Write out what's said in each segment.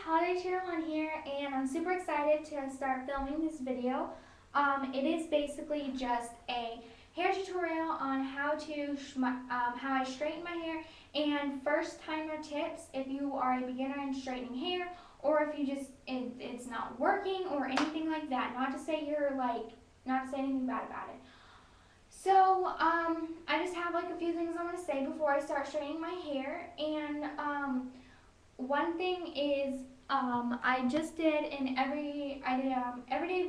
Holiday Channel on here, and I'm super excited to start filming this video. It is basically just a hair tutorial on how I straighten my hair and first timer tips if you are a beginner in straightening hair, or if you just it's not working or anything like that. Not to say anything bad about it. So I just have like a few things I want to say before I start straightening my hair, and one thing is, I just did everyday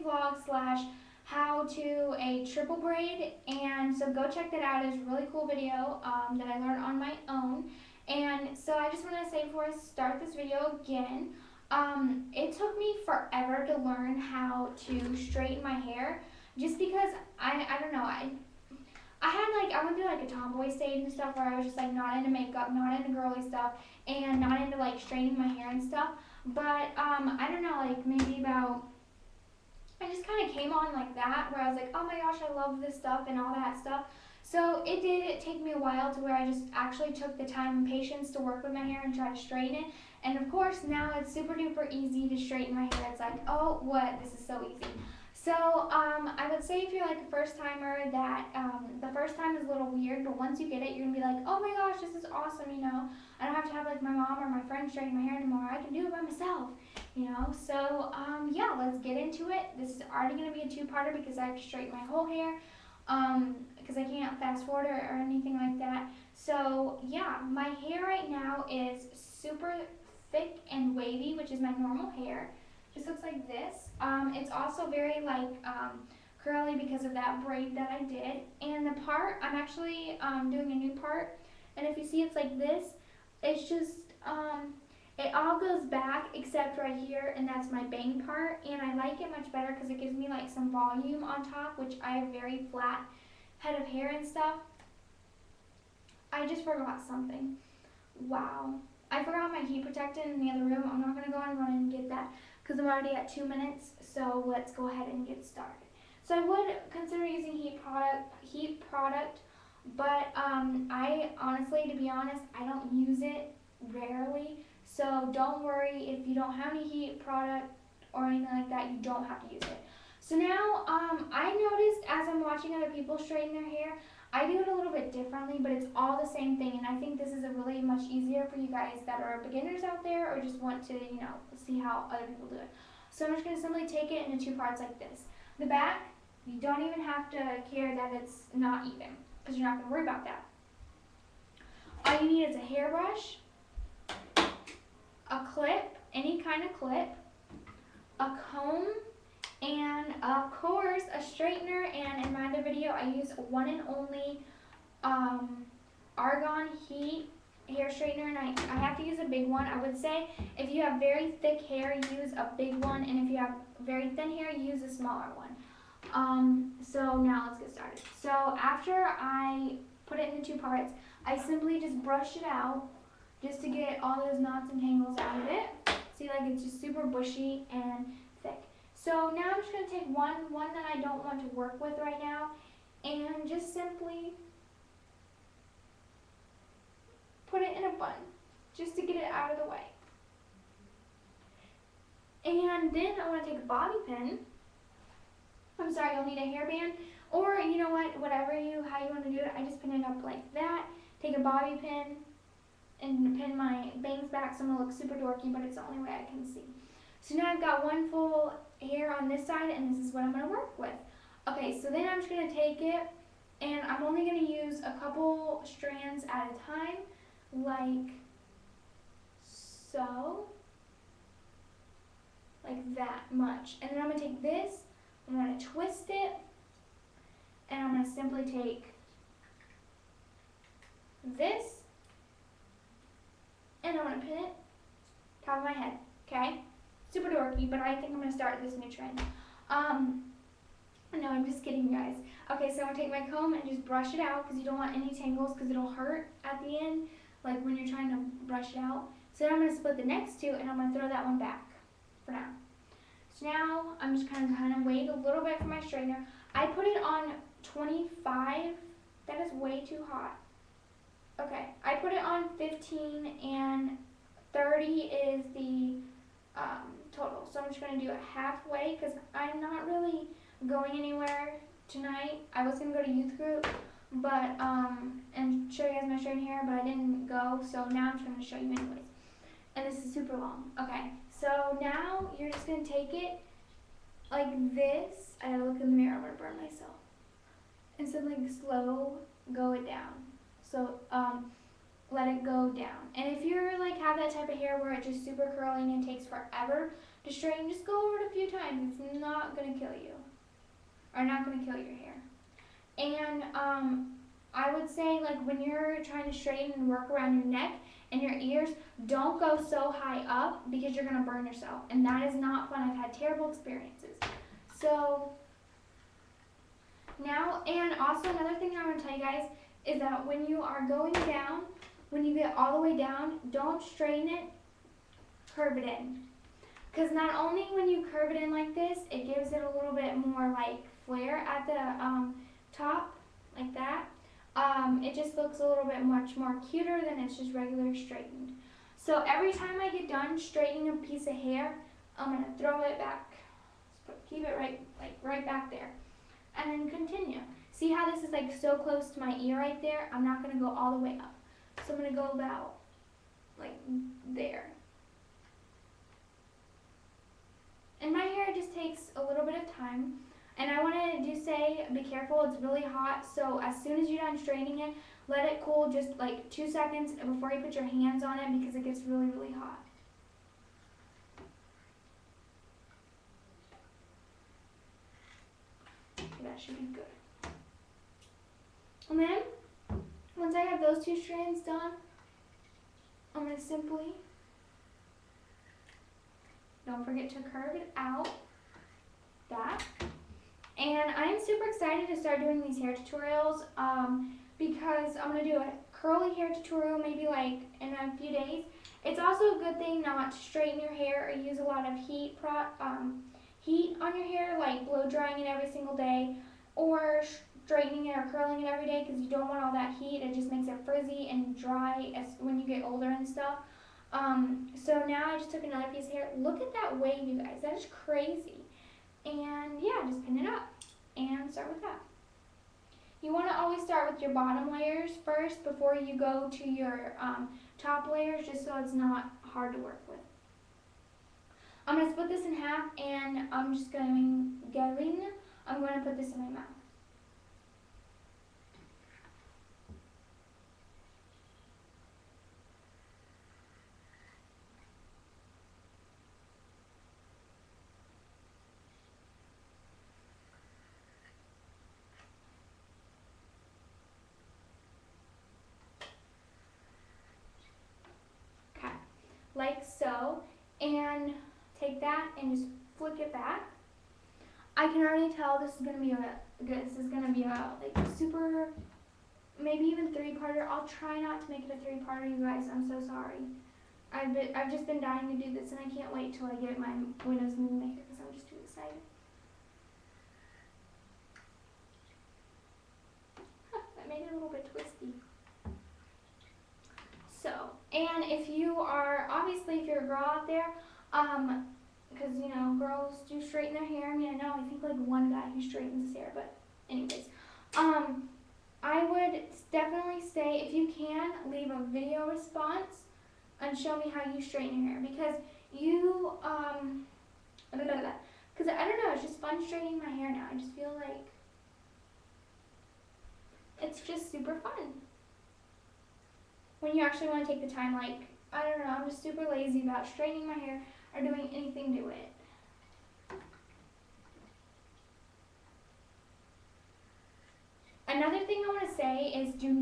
vlog slash how to a triple braid, and so go check that out. It's a really cool video that I learned on my own. And so I just want to say before I start this video again, it took me forever to learn how to straighten my hair, just because I don't know, I went through like a tomboy stage and stuff where I was just like not into makeup, not into girly stuff, and not into like straightening my hair and stuff. But I don't know, like maybe about, I just kind of came on like that where I was like, oh my gosh, I love this stuff and all that stuff. So it did take me a while to where I just actually took the time and patience to work with my hair and try to straighten it. And of course now it's super duper easy to straighten my hair. It's like, oh what, this is so easy. So I would say if you're like a first timer that the first time is a little weird, but once you get it, you're gonna be like, oh my gosh, this is awesome, you know. I don't have to have like my mom or my friend straighten my hair anymore. I can do it by myself, you know. So yeah, let's get into it. This is already gonna be a two-parter because I have to straighten my whole hair because I can't fast forward or anything like that. So yeah, my hair right now is super thick and wavy, which is my normal hair. Just looks like this. It's also very curly because of that braid that I did. And the part, I'm actually doing a new part. And if you see, it's like this. It's just, it all goes back except right here, and that's my bang part. And I like it much better because it gives me like some volume on top, which I have very flat head of hair and stuff. I just forgot something. Wow. I forgot my heat protectant in the other room. I'm not going to go and run and get that because I'm already at 2 minutes, so let's go ahead and get started. So I would consider using heat product, but I honestly, to be honest, I don't use it rarely. So don't worry if you don't have any heat product or anything like that, you don't have to use it. So now I noticed as I'm watching other people straighten their hair, I do it a little bit differently, but it's all the same thing, and I think this is a really much easier for you guys that are beginners out there or just want to, you know, see how other people do it. So I'm just going to simply take it into two parts like this. The back, you don't even have to care that it's not even, because you're not going to worry about that. All you need is a hairbrush, a clip, any kind of clip, a comb, and of course a straightener. And in my other video I use one and only argan heat hair straightener, and I have to use a big one. I would say if you have very thick hair, use a big one, and if you have very thin hair, use a smaller one. So now let's get started. So after I put it into two parts, I simply just brush it out just to get all those knots and tangles out of it. See, like it's just super bushy and thick. So now I'm just going to take one that I don't want to work with right now, and just simply put it in a bun, just to get it out of the way. And then I want to take a bobby pin. I'm sorry, you'll need a hairband, or you know what, how you want to do it. I just pin it up like that. Take a bobby pin and pin my bangs back so I'm going to look super dorky, but it's the only way I can see. So now I've got one full hair on this side, and this is what I'm going to work with. Okay, so then I'm just going to take it, and I'm only going to use a couple strands at a time, like so, like that much. And then I'm going to take this, I'm going to twist it, and I'm going to simply take this, and I'm going to pin it top of my head, okay? Super dorky, but I think I'm going to start this new trend. No, I'm just kidding, you guys. Okay, so I'm going to take my comb and just brush it out because you don't want any tangles because it'll hurt at the end, like when you're trying to brush it out. So then I'm going to split the next two, and I'm going to throw that one back for now. So now I'm just kind of wait a little bit for my straightener. I put it on 25. That is way too hot. Okay, I put it on 15, and 30 is the total. So I'm just going to do it halfway because I'm not really going anywhere tonight. I was going to go to youth group but and show you guys my straightened hair, but I didn't go, so now I'm just going to show you anyways. And this is super long. Okay, so now you're just going to take it like this. I gotta look in the mirror, I'm going to burn myself. And so like slow, go it down. So let it go down. And if you're like have that type of hair where it's just super curling and takes forever to straighten, just go over it a few times. It's not gonna kill you, or not gonna kill your hair. And I would say like when you're trying to straighten and work around your neck and your ears, don't go so high up because you're gonna burn yourself, and that is not fun. I've had terrible experiences. So now, and also another thing I want to tell you guys is that when you are going down, when you get all the way down, don't straighten it, curve it in. Because not only when you curve it in like this, it gives it a little bit more like flare at the top, like that. It just looks a little bit much more cuter than it's just regular straightened. So every time I get done straightening a piece of hair, I'm going to throw it back. Keep it right back there. And then continue. See how this is like so close to my ear right there? I'm not going to go all the way up. So I'm going to go about like there. And my hair just takes a little bit of time. And I want to just say, be careful, it's really hot. So as soon as you're done straightening it, let it cool just like 2 seconds before you put your hands on it because it gets really, really hot. That should be good. And then, once I have those 2 strands done, I'm going to simply, don't forget to curve it out, that. And I'm super excited to start doing these hair tutorials because I'm going to do a curly hair tutorial maybe like in a few days. It's also a good thing not to straighten your hair or use a lot of heat on your hair, like blow drying it every single day or straightening it or curling it every day because you don't want all that heat. It just makes it frizzy and dry when you get older and stuff. So now I just took another piece of hair. Look at that wave, you guys. That is crazy. And yeah, just pin it up and start with that. You want to always start with your bottom layers first before you go to your top layers, just so it's not hard to work with. I'm going to split this in half, and I'm going to put this in my mouth. Okay, like so, and take that and just flick it back. I can already tell this is gonna be a like super, maybe even 3-parter. I'll try not to make it a 3-parter, you guys. I'm so sorry. I've just been dying to do this, and I can't wait till I get my Windows Movie Maker because I'm just too excited. That made it a little bit twisty. So, and if you are, obviously if you're a girl out there, because, you know, girls do straighten their hair. I mean, I think like one guy who straightens his hair, but anyways. I would definitely say, if you can, leave a video response and show me how you straighten your hair. Because you, because I don't know, it's just fun straightening my hair now. I just feel like it's just super fun. When you actually want to take the time, like, I don't know, I'm just super lazy about straightening my hair or doing anything to it. Another thing I want to say is do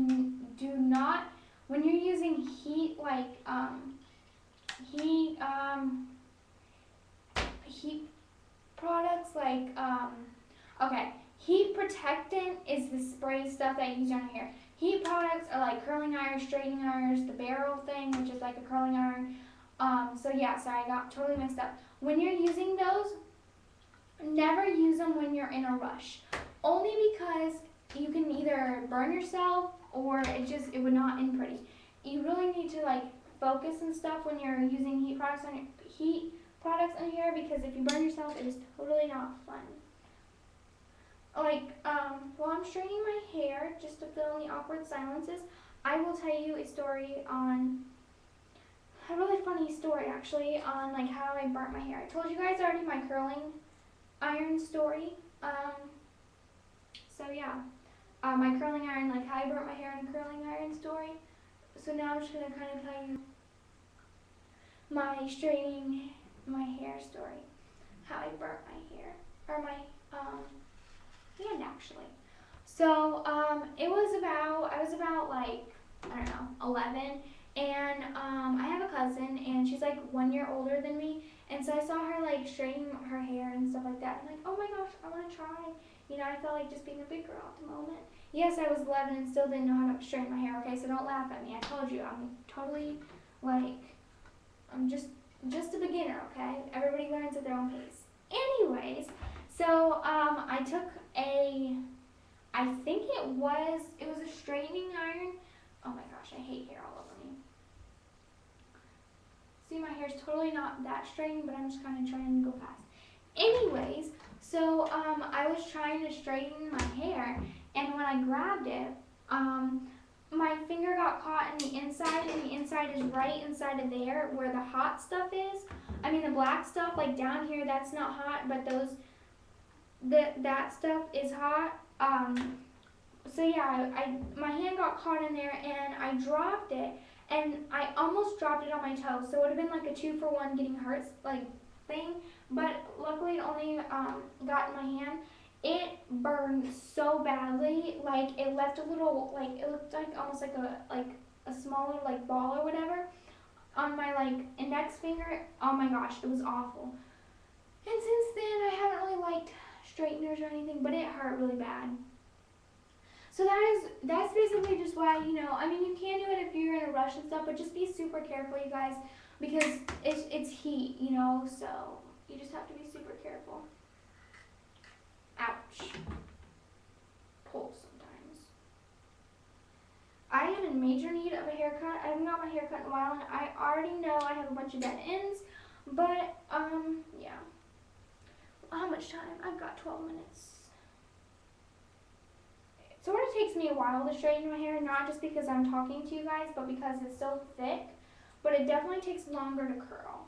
not, when you're using heat, like heat products, like okay, heat protectant is the spray stuff that you use on your hair. Heat products are like curling irons, straightening irons, the barrel thing, which is like a curling iron. So yeah, sorry, I got totally mixed up. When you're using those, never use them when you're in a rush. Only because you can either burn yourself or it would not end pretty. You really need to like focus and stuff when you're using heat products in here because if you burn yourself, it is totally not fun. Like, while I'm straightening my hair, just to fill in the awkward silences, I will tell you a story on, a really funny story actually, on like how I burnt my hair. I told you guys already my curling iron story. So yeah, my curling iron, like how I burnt my hair in a curling iron story. So now I'm just gonna kind of tell you my straightening my hair story, how I burnt my hair, or my hand actually. So it was about, I was about like, I don't know, 11, and I have a cousin, and she's like 1 year older than me, and so I saw her like straightening her hair and stuff like that. I'm like, oh my gosh, I want to try. You know, I felt like just being a big girl at the moment. Yes, I was 11 and still didn't know how to straighten my hair. Okay, so don't laugh at me. I told you, I'm totally like, I'm just a beginner. Okay, everybody learns at their own pace. Anyways, so I took a, I think it was a straightening iron. Oh my gosh, I hate hair all over me. See, my hair's totally not that straightened, but I'm just kind of trying to go fast. Anyways, so I was trying to straighten my hair, and when I grabbed it, my finger got caught in the inside, and the inside is right inside of there where the hot stuff is. I mean, the black stuff, like down here, that's not hot, but that stuff is hot. So yeah, my hand got caught in there, and I dropped it, and I almost dropped it on my toe. So it would have been like a 2-for-1 getting hurt like thing, but luckily it only got in my hand. It burned so badly, like it left a little, like it looked like almost like a smaller like ball or whatever on my like index finger. Oh my gosh, it was awful. And since then I haven't really liked straighteners or anything, but it hurt really bad. So that's basically just why, you know, I mean, you can do it if you're in a rush and stuff, but just be super careful, you guys, because it's heat, you know, so you just have to be super careful. Ouch. Pulls sometimes. I am in major need of a haircut. I haven't got my haircut in a while, and I already know I have a bunch of dead ends, but, yeah. How much time? I've got 12 minutes. So it takes me a while to straighten my hair, not just because I'm talking to you guys, but because it's so thick, but it definitely takes longer to curl.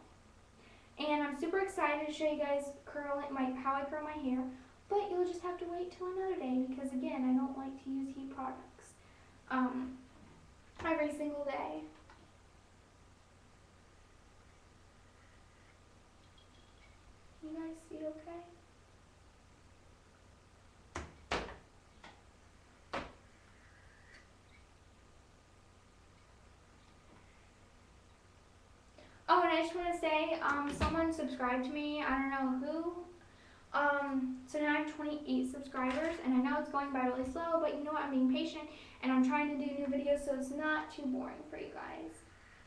And I'm super excited to show you guys how I curl my hair, but you'll just have to wait till another day because, again, I don't like to use heat products every single day. You guys see okay? Oh, and I just want to say, someone subscribed to me, I don't know who, so now I have 28 subscribers, and I know it's going by really slow, but you know what, I'm being patient, and I'm trying to do new videos, so it's not too boring for you guys.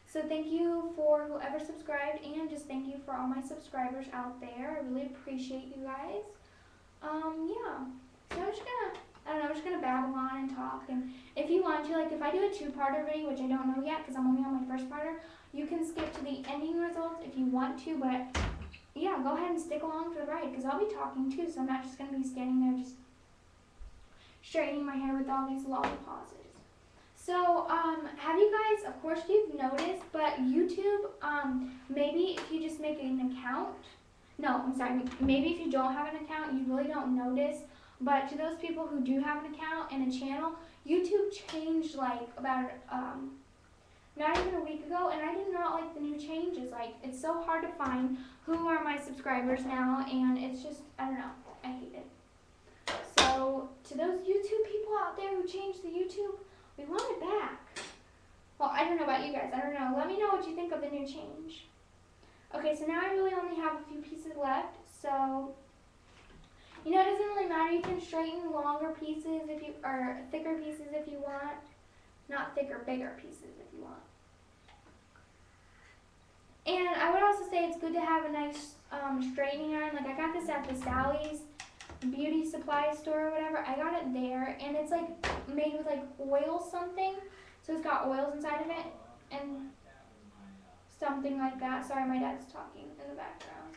So thank you for whoever subscribed, and just thank you for all my subscribers out there. I really appreciate you guys. Yeah, so I'm just gonna babble on and talk, and if you want to, like if I do a 2-parter video, which I don't know yet, because I'm only on my 1st parter, you can skip to the ending results if you want to, but yeah, go ahead and stick along for the ride, because I'll be talking too, so I'm not just going to be standing there just straightening my hair with all these long pauses. So, have you guys, of course you've noticed, but YouTube, maybe if you just make an account, maybe if you don't have an account, you really don't notice, but to those people who do have an account and a channel, YouTube changed like about, not even a week ago, and I do not like the new changes. Like, it's so hard to find who are my subscribers now, and it's just, I don't know, I hate it. So, to those YouTube people out there who changed the YouTube, we want it back. Well, I don't know about you guys, I don't know. Let me know what you think of the new change. Okay, so now I really only have a few pieces left, so, you know, it doesn't really matter. You can straighten longer pieces or thicker pieces if you want. Not thicker, bigger pieces if you want. And I would also say it's good to have a nice straightening iron. Like I got this at the Sally's beauty supply store or whatever. I got it there, and it's like made with like oil something. So it's got oils inside of it. And something like that. Sorry, my dad's talking in the background.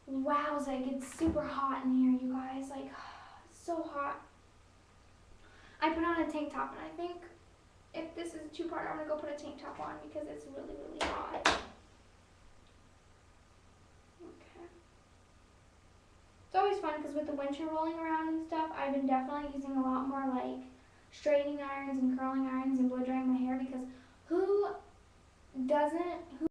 Wow, it's like it's super hot in here, you guys. Like, so hot. I put on a tank top, and I think if this is a two-part, I'm gonna go put a tank top on because it's really, really hot. Okay. It's always fun because with the winter rolling around and stuff, I've been definitely using a lot more like straightening irons and curling irons and blow drying my hair because who doesn't?